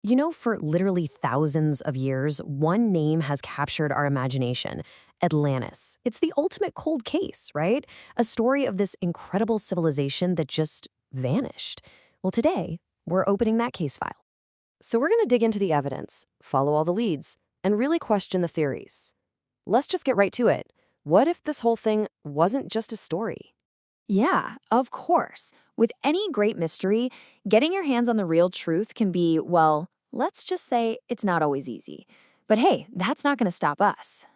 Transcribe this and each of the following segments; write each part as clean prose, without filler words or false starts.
You know, for literally thousands of years, one name has captured our imagination: Atlantis. It's the ultimate cold case, right? A story of this incredible civilization that just vanished. Well, today, we're opening that case file. So we're going to dig into the evidence, follow all the leads, and really question the theories. Let's just get right to it. What if this whole thing wasn't just a story? Yeah, of course. With any great mystery, getting your hands on the real truth can be, well, let's just say it's not always easy. But hey, that's not going to stop us.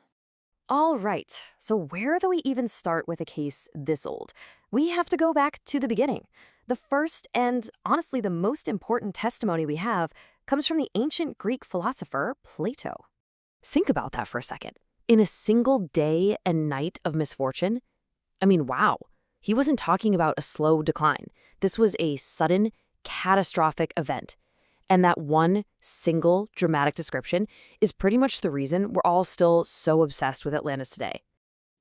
All right, so where do we even start with a case this old? We have to go back to the beginning. The first and honestly the most important testimony we have comes from the ancient Greek philosopher Plato. Think about that for a second. In a single day and night of misfortune, wow, he wasn't talking about a slow decline. This was a sudden, catastrophic event. And that one single dramatic description is pretty much the reason we're all still so obsessed with Atlantis today.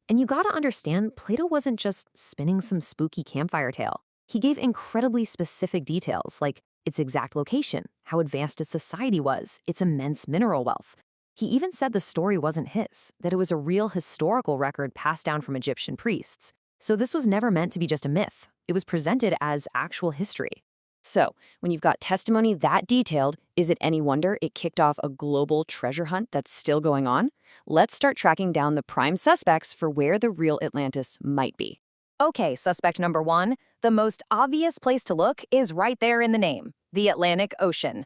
And you gotta understand, Plato wasn't just spinning some spooky campfire tale. He gave incredibly specific details, like its exact location, how advanced its society was, its immense mineral wealth. He even said the story wasn't his, that it was a real historical record passed down from Egyptian priests. So this was never meant to be just a myth. It was presented as actual history. So, when you've got testimony that detailed, is it any wonder it kicked off a global treasure hunt that's still going on? Let's start tracking down the prime suspects for where the real Atlantis might be. Okay, suspect number one, the most obvious place to look is right there in the name, the Atlantic Ocean.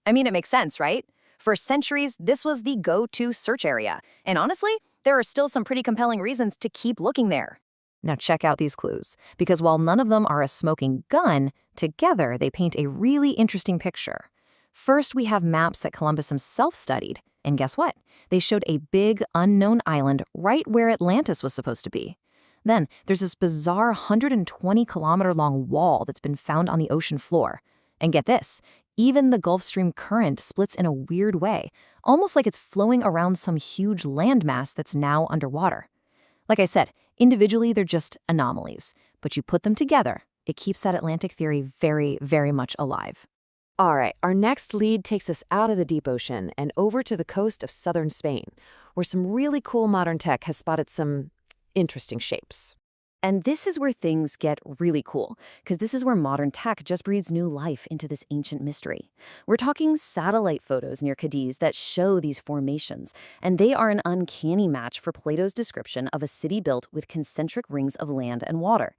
It makes sense, right? For centuries, this was the go-to search area. And honestly, there are still some pretty compelling reasons to keep looking there. Now check out these clues, because while none of them are a smoking gun, together they paint a really interesting picture. First, we have maps that Columbus himself studied, and guess what? They showed a big, unknown island right where Atlantis was supposed to be. Then, there's this bizarre 120-kilometer-long wall that's been found on the ocean floor. And get this, even the Gulf Stream current splits in a weird way, almost like it's flowing around some huge landmass that's now underwater. Like I said, individually, they're just anomalies, but you put them together, it keeps that Atlantic theory very, very much alive. All right, our next lead takes us out of the deep ocean and over to the coast of southern Spain, where some really cool modern tech has spotted some interesting shapes. And this is where things get really cool, because this is where modern tech just breathes new life into this ancient mystery. We're talking satellite photos near Cadiz that show these formations, and they are an uncanny match for Plato's description of a city built with concentric rings of land and water.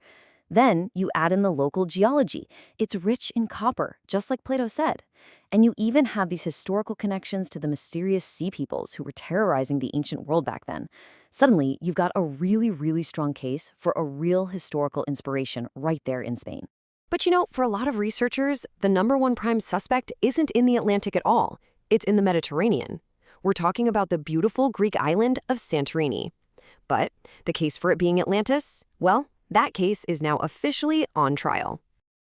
Then you add in the local geology. It's rich in copper, just like Plato said. And you even have these historical connections to the mysterious sea peoples who were terrorizing the ancient world back then. Suddenly, you've got a really, really strong case for a real historical inspiration right there in Spain. But for a lot of researchers, the number one prime suspect isn't in the Atlantic at all. It's in the Mediterranean. We're talking about the beautiful Greek island of Santorini. But the case for it being Atlantis, well, that case is now officially on trial.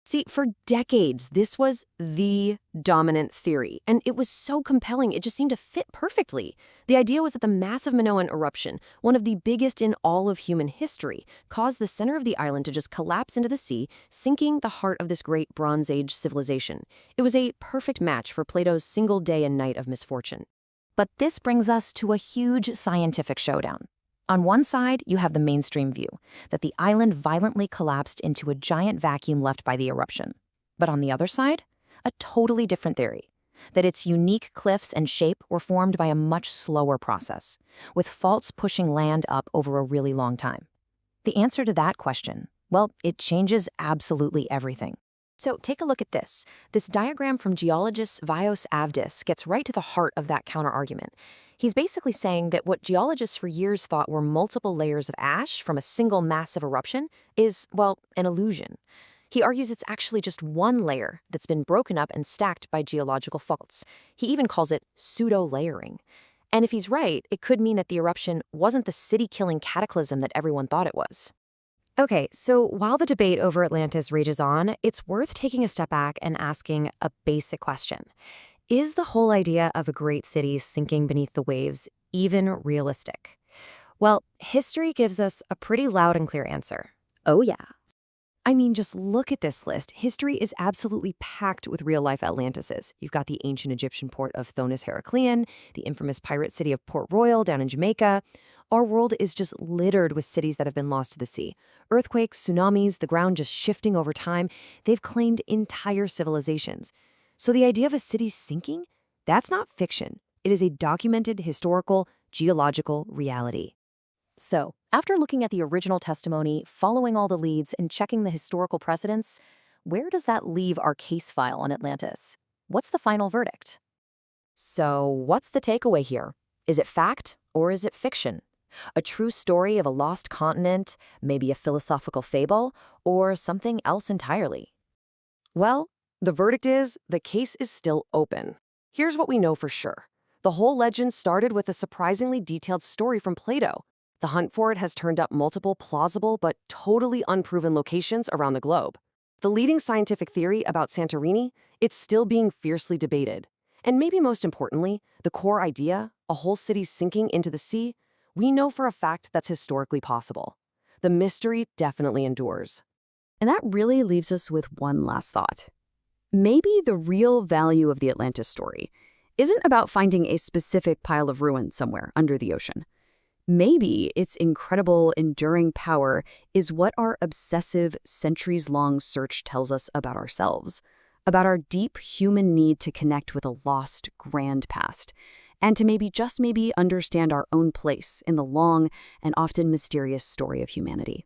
See, for decades, this was the dominant theory, and it was so compelling, it just seemed to fit perfectly. The idea was that the massive Minoan eruption, one of the biggest in all of human history, caused the center of the island to just collapse into the sea, sinking the heart of this great Bronze Age civilization. It was a perfect match for Plato's single day and night of misfortune. But this brings us to a huge scientific showdown. On one side, you have the mainstream view, that the island violently collapsed into a giant vacuum left by the eruption. But on the other side, a totally different theory, that its unique cliffs and shape were formed by a much slower process, with faults pushing land up over a really long time. The answer to that question, well, it changes absolutely everything. So take a look at this. This diagram from geologist Vaios Avdis gets right to the heart of that counter-argument. He's basically saying that what geologists for years thought were multiple layers of ash from a single massive eruption is, well, an illusion. He argues it's actually just one layer that's been broken up and stacked by geological faults. He even calls it pseudo-layering. And if he's right, it could mean that the eruption wasn't the city-killing cataclysm that everyone thought it was. Okay, so while the debate over Atlantis rages on, it's worth taking a step back and asking a basic question. Is the whole idea of a great city sinking beneath the waves even realistic? Well, history gives us a pretty loud and clear answer. Oh yeah. I mean, just look at this list. History is absolutely packed with real-life Atlantises. You've got the ancient Egyptian port of Thonis-Heracleion, the infamous pirate city of Port Royal down in Jamaica. Our world is just littered with cities that have been lost to the sea. Earthquakes, tsunamis, the ground just shifting over time. They've claimed entire civilizations. So the idea of a city sinking? That's not fiction. It is a documented historical, geological reality. So, after looking at the original testimony, following all the leads, and checking the historical precedents, where does that leave our case file on Atlantis? What's the final verdict? So, what's the takeaway here? Is it fact or is it fiction? A true story of a lost continent, maybe a philosophical fable, or something else entirely? Well, the verdict is the case is still open. Here's what we know for sure. The whole legend started with a surprisingly detailed story from Plato. The hunt for it has turned up multiple plausible but totally unproven locations around the globe. The leading scientific theory about Santorini, it's still being fiercely debated. And maybe most importantly, the core idea, a whole city sinking into the sea, we know for a fact that's historically possible. The mystery definitely endures. And that really leaves us with one last thought. Maybe the real value of the Atlantis story isn't about finding a specific pile of ruins somewhere under the ocean. Maybe its incredible, enduring power is what our obsessive, centuries-long search tells us about ourselves, about our deep human need to connect with a lost, grand past, and to maybe, just maybe, understand our own place in the long and often mysterious story of humanity.